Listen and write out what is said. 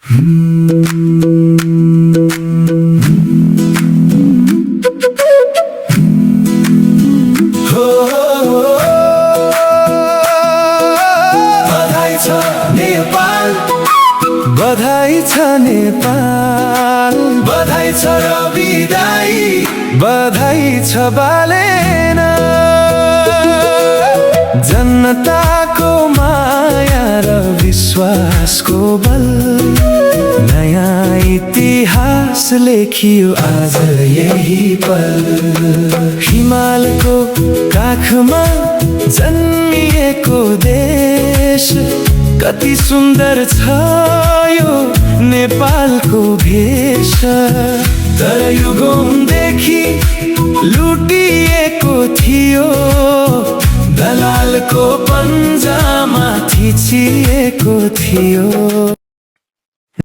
बधाई छ नेपाल, बधाई छ नेपाल, बधाई छ रवि दाई, बधाई छ बालेन। जनताको माया र विश्वासको बल, नयाँ इतिहास लेखियो आज यही पल। हिमालको काखमा जन्मिएको देश, कति सुन्दर छ यो नेपालको भेष। तर युगौंदेखि लुटिएको थियो, दलालको पन्जामा थिचिएको थियो।